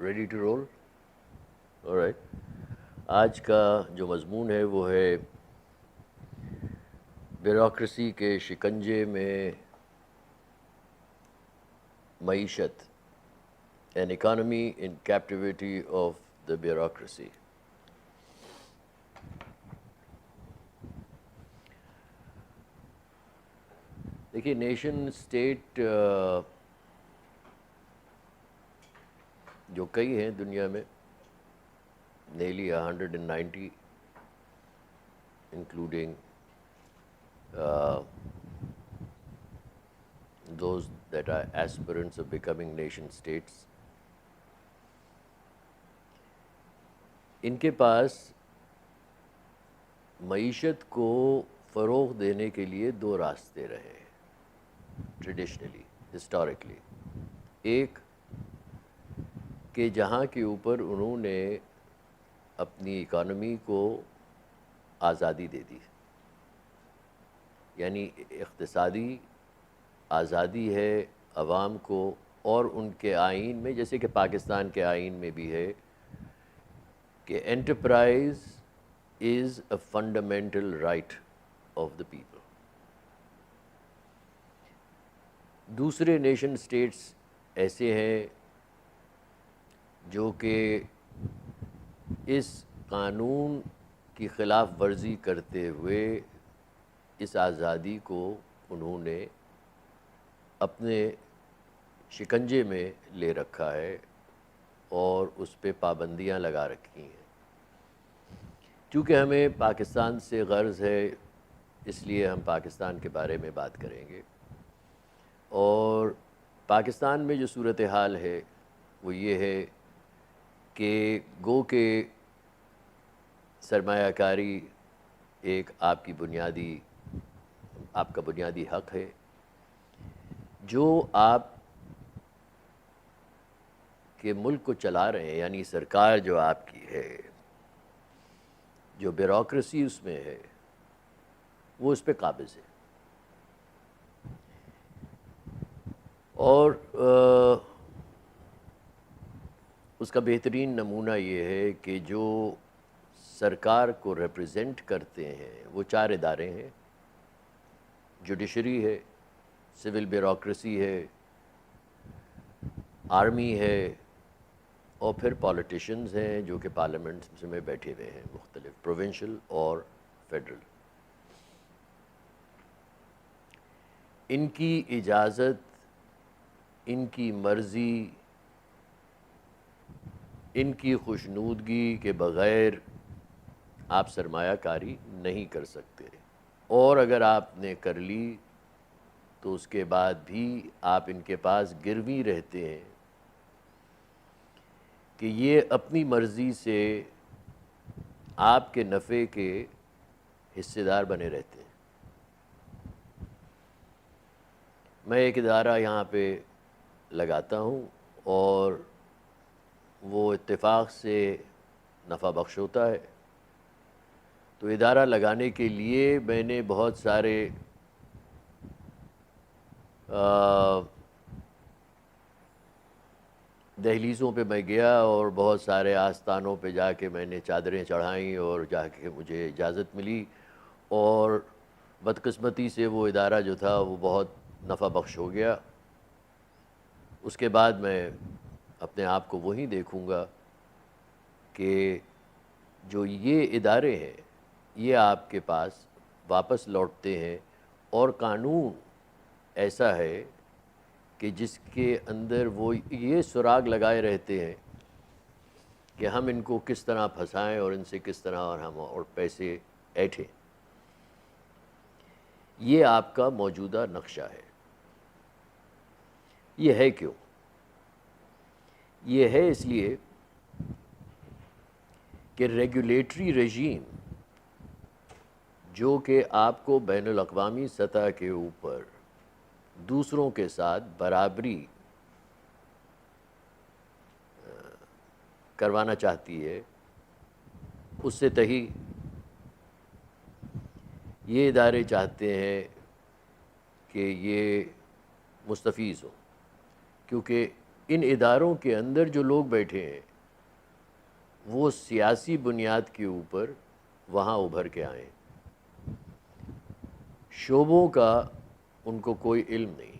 Ready to role? All right. آج کا جو مضمون ہے وہ ہے بیوروکریسی کے شکنجے میں معیشت، an economy in captivity of the bureaucracy. دیکھیے، نیشن اسٹیٹ جو کئی ہیں دنیا میں، nearly 190 including those that are aspirants of becoming nation states. ان کے پاس معیشت کو فروغ دینے کے لیے دو راستے رہے ٹریڈیشنلی، ہسٹوریکلی. ایک کہ جہاں کے اوپر انہوں نے اپنی اکانومی کو آزادی دے دی، یعنی اقتصادی آزادی ہے عوام کو، اور ان کے آئین میں، جیسے کہ پاکستان کے آئین میں بھی ہے کہ enterprise is a fundamental right of the people. دوسرے نیشن اسٹیٹس ایسے ہیں جو کہ اس قانون کی خلاف ورزی کرتے ہوئے اس آزادی کو انہوں نے اپنے شکنجے میں لے رکھا ہے اور اس پہ پابندیاں لگا رکھی ہیں. چونکہ ہمیں پاکستان سے غرض ہے، اس لیے ہم پاکستان کے بارے میں بات کریں گے. اور پاکستان میں جو صورتحال ہے وہ یہ ہے کہ گو کہ سرمایہ کاری ایک آپ کا بنیادی حق ہے. جو آپ کے ملک کو چلا رہے ہیں، یعنی سرکار جو آپ کی ہے، جو بیوروکریسی اس میں ہے، وہ اس پہ قابض ہے. اور اس کا بہترین نمونہ یہ ہے کہ جو سرکار کو ریپرزینٹ کرتے ہیں وہ 4 ادارے ہیں. جوڈیشری ہے، سول بیوروکریسی ہے، آرمی ہے، اور پھر پولیٹیشنز ہیں جو کہ پارلیمنٹ میں بیٹھے ہوئے ہیں، مختلف پروونشل اور فیڈرل. ان کی اجازت، ان کی مرضی، ان کی خوشنودگی کے بغیر آپ سرمایہ کاری نہیں کر سکتے. اور اگر آپ نے کر لی تو اس کے بعد بھی آپ ان کے پاس گروی رہتے ہیں کہ یہ اپنی مرضی سے آپ کے نفع کے حصے دار بنے رہتے ہیں. میں ایک ادارہ یہاں پہ لگاتا ہوں اور وہ اتفاق سے نفع بخش ہوتا ہے، تو ادارہ لگانے کے لیے میں نے بہت سارے دہلیزوں پہ میں گیا اور بہت سارے آستانوں پہ جا کے میں نے چادریں چڑھائیں اور جا کے مجھے اجازت ملی، اور بدقسمتی سے وہ ادارہ جو تھا وہ بہت نفع بخش ہو گیا. اس کے بعد میں اپنے آپ کو وہیں دیکھوں گا کہ جو یہ ادارے ہیں یہ آپ کے پاس واپس لوٹتے ہیں، اور قانون ایسا ہے کہ جس کے اندر وہ یہ سراغ لگائے رہتے ہیں کہ ہم ان کو کس طرح پھنسائیں اور ان سے کس طرح اور پیسے ایٹھیں. یہ آپ کا موجودہ نقشہ ہے. یہ ہے کیوں؟ یہ ہے اس لیے کہ ریگولیٹری رجیم جو کہ آپ کو بین الاقوامی سطح کے اوپر دوسروں کے ساتھ برابری کروانا چاہتی ہے، اس سے تہی یہ ادارے چاہتے ہیں کہ یہ مستفیض ہو، کیونکہ ان اداروں کے اندر جو لوگ بیٹھے ہیں وہ سیاسی بنیاد کے اوپر وہاں ابھر کے آئیں، شعبوں کا ان کو کوئی علم نہیں،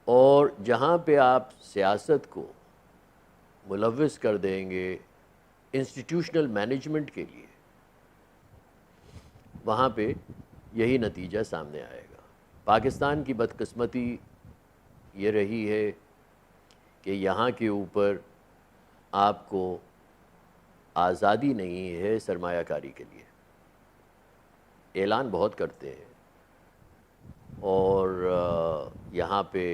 اور جہاں پہ آپ سیاست کو ملوث کر دیں گے انسٹیٹیوشنل مینجمنٹ کے لیے، وہاں پہ یہی نتیجہ سامنے آئے گا۔ پاکستان کی بدقسمتی یہ رہی ہے کہ یہاں کے اوپر آپ کو آزادی نہیں ہے سرمایہ کاری کے لیے۔ اعلان بہت کرتے ہیں، اور یہاں پہ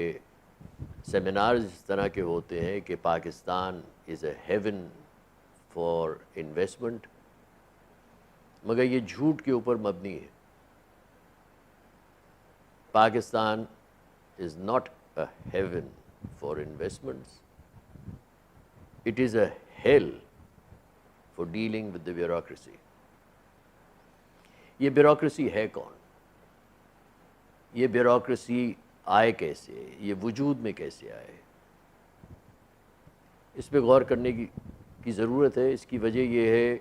سیمینارز اس طرح کے ہوتے ہیں کہ Pakistan is a haven for investment, مگر یہ جھوٹ کے اوپر مبنی ہے۔ Pakistan is not a haven for investments, it is a hell for dealing with the bureaucracy. یہ بیوروکریسی ہے کون؟ یہ بیوروکریسی آئے کیسے؟ یہ وجود میں کیسے آئے؟ اس پہ غور کرنے کی ضرورت ہے۔ اس کی وجہ یہ ہے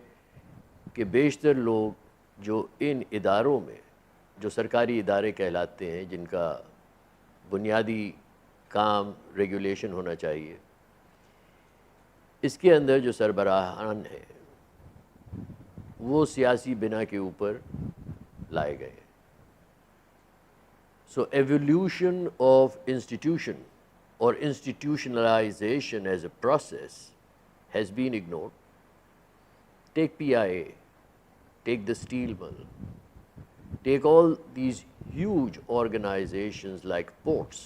کہ بیشتر لوگ جو ان اداروں میں، جو سرکاری ادارے کہلاتے ہیں، جن کا بنیادی کام ریگولیشن ہونا چاہیے، اس کے اندر جو سربراہان ہیں وہ سیاسی بنا کے اوپر لائے گئے۔ So evolution of institution or institutionalization as a process has been ignored. Take PIA, take the steel mill, take all these huge organizations like ports,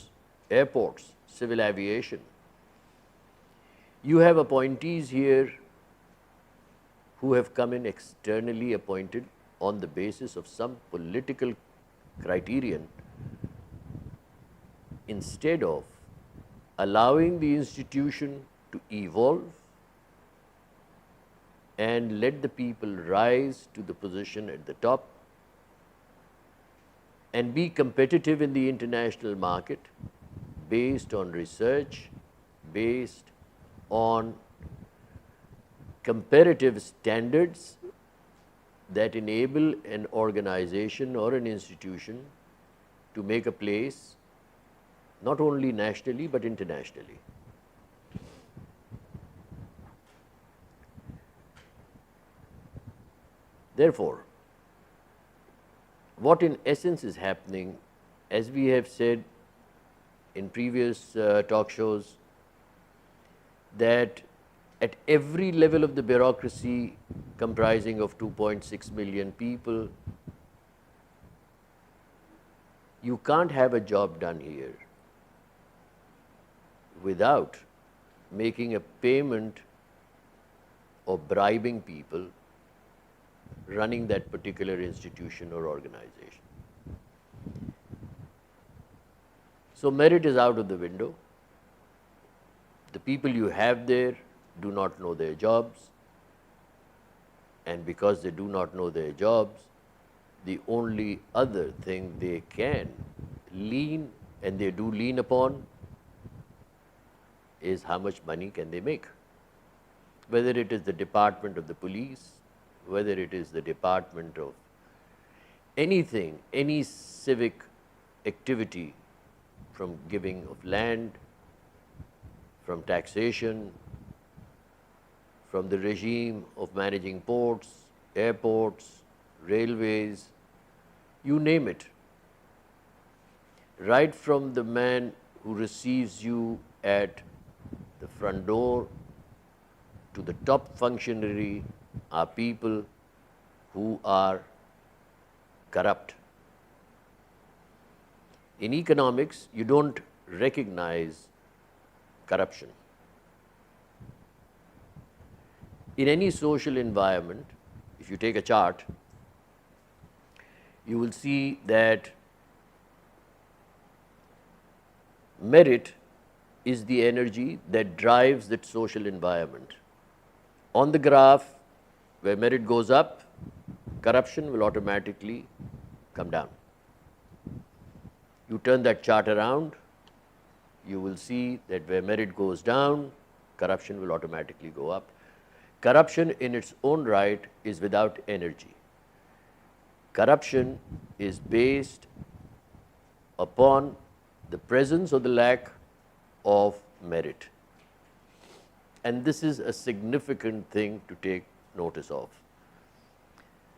airports, civil aviation. You have appointees here who have come in externally appointed on the basis of some political criterion, instead of allowing the institution to evolve and let the people rise to the position at the top and be competitive in the international market based on research, based on comparative standards that enable an organization or an institution to make a place not only nationally but internationally. Therefore, what in essence is happening, as we have said in previous talk shows, that at every level of the bureaucracy comprising of 2.6 million people, you can't have a job done here without making a payment or bribing people running that particular institution or organization. So merit is out of the window. The people you have there do not know their jobs, and because they do not know their jobs, the only other thing they can lean, and they do lean upon, is how much money can they make. Whether it is the department of the police, whether it is the department of anything, any civic activity, from giving of land, from taxation, from the regime of managing ports, airports, railways, you name it. Right from the man who receives you at the front door to the top functionary are people who are corrupt. In economics, you don't recognize corruption. In any social environment, if you take a chart, you will see that merit is the energy that drives that social environment. On the graph, where merit goes up, corruption will automatically come down. You turn that chart around, you will see that where merit goes down, corruption will automatically go up. Corruption in its own right is without energy. Corruption is based upon the presence or the lack of merit. And this is a significant thing to take notice of.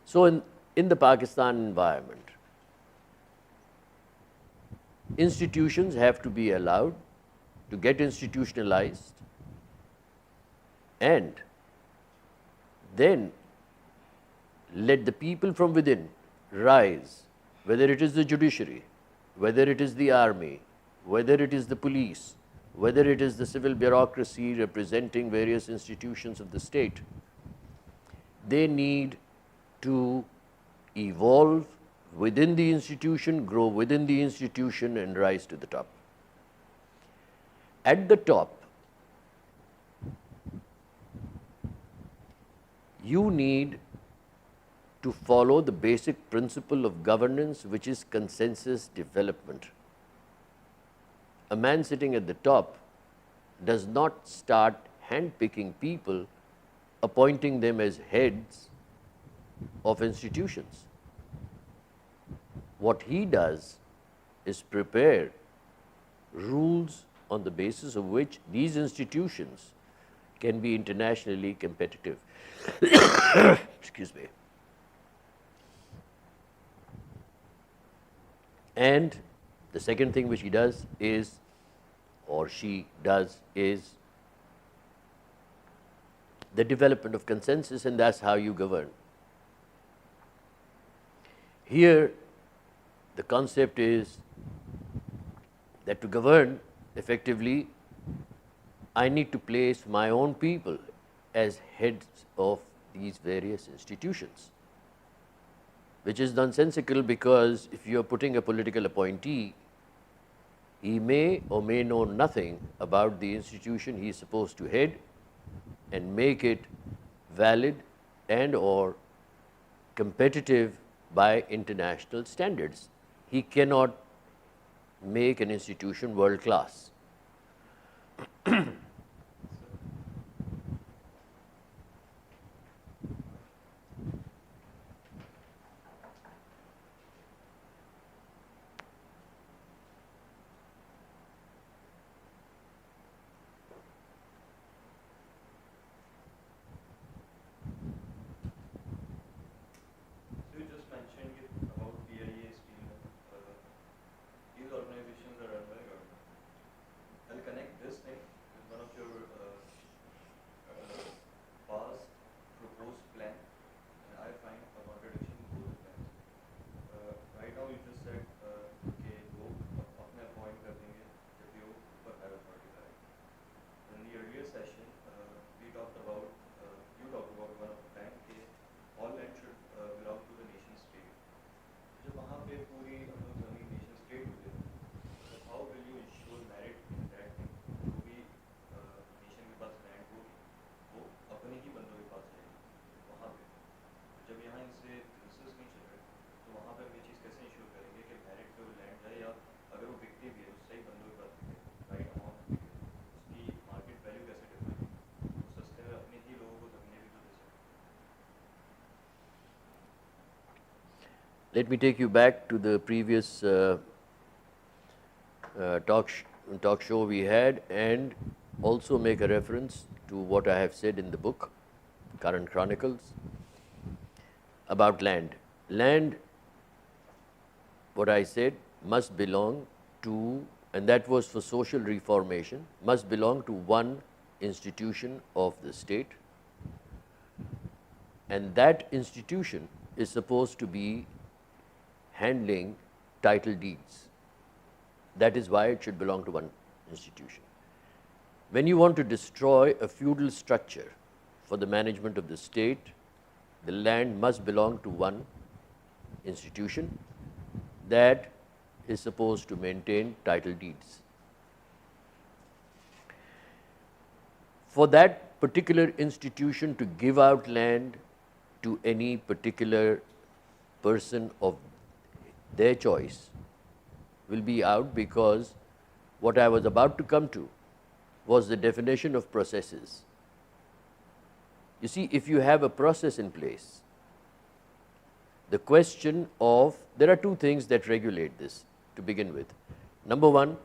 So in the Pakistan environment, institutions have to be allowed to get institutionalized, and then let the people from within rise, whether it is the judiciary, whether it is the army, whether it is the police, whether it is the civil bureaucracy representing various institutions of the state. They need to evolve within the institution, grow within the institution, and rise to the top. At the top, you need to follow the basic principle of governance, which is consensus development. A man sitting at the top does not start handpicking people, appointing them as heads of institutions. What he does is prepare rules on the basis of which these institutions can be internationally competitive. Excuse me. And the second thing which he does is, or she does, is the development of consensus, and that's how you govern. Here, the concept is that to govern effectively, I need to place my own people as heads of these various institutions, which is nonsensical, because if you are putting a political appointee, he may or may know nothing about the institution he is supposed to head and make it valid and or competitive by international standards. He cannot make an institution world class. Let me take you back to the previous talk show we had, and also make a reference to what I have said in the book, Current Chronicles, about land. Land, what I said, must belong to, and that was for social reformation, must belong to one institution of the state, and that institution is supposed to be handling title deeds. That is why it should belong to one institution. When you want to destroy a feudal structure for the management of the state, the land must belong to one institution that is supposed to maintain title deeds. For that particular institution to give out land to any particular person of their choice will be out, because what I was about to come to was the definition of processes. You see, if you have a process in place, the question of, there are two things that regulate this to begin with. Number one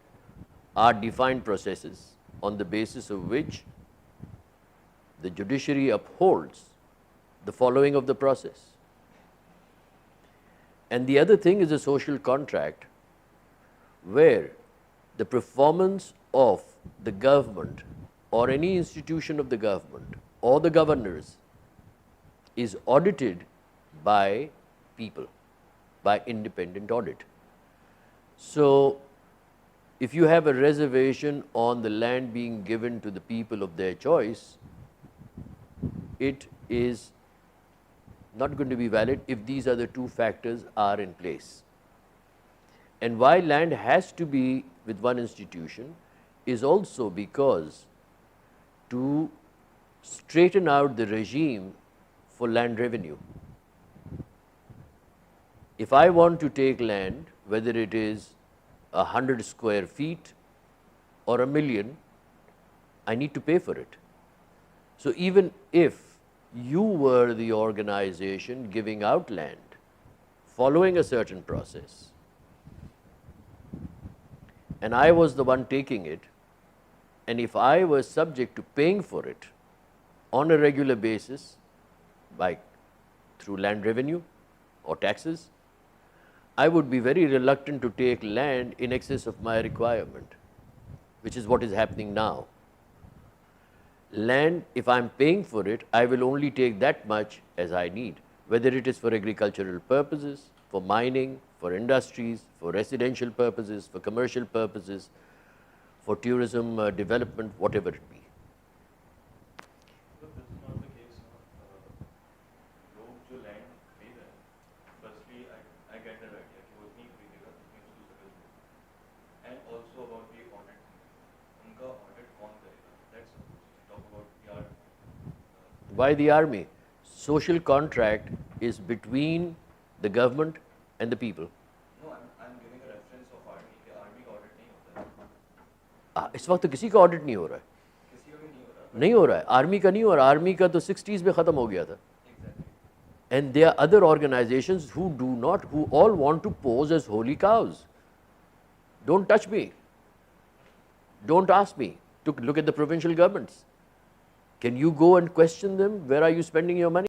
are defined processes on the basis of which the judiciary upholds the following of the process. And the other thing is a social contract where the performance of the government or any institution of the government or the governors is audited by people, by independent audit. So, if you have a reservation on the land being given to the people of their choice, it is not going to be valid if these other two factors are in place. And why land has to be with one institution is also because to straighten out the regime for land revenue. If I want to take land, whether it is 100 square feet or 1,000,000, I need to pay for it. So even if you were the organization giving out land, following a certain process, and I was the one taking it, and if I was subject to paying for it on a regular basis, like through land revenue or taxes, I would be very reluctant to take land in excess of my requirement, which is what is happening now. Land, if I am paying for it, I will only take that much as I need, whether it is for agricultural purposes, for mining, for industries, for residential purposes, for commercial purposes, for tourism development, whatever it be. But this is not the case. लोग जो land ले रहे हैं, firstly I get that idea कि वो इतनी खरीदेगा, इतनी उसको सकल मिलेगी. And also about the audit. उनका audit कौन करेगा? That's talk about the art. Why the army? Social contract is between the government and the people. No, I'm giving a reference of army. कि army का audit नहीं होता है. इस वक्त तो किसी का ऑडिट नहीं हो रहा है. किसी का भी नहीं होता. नहीं हो रहा है. आर्मी का नहीं हो रहा. आर्मी का तो 60s में ख़त्म हो गया था. Exactly. And there are other organizations who do not, who all want to pose as holy cows. Don't touch me. Don't ask me to look at the provincial governments. Can you go and question them? Where are you spending your money?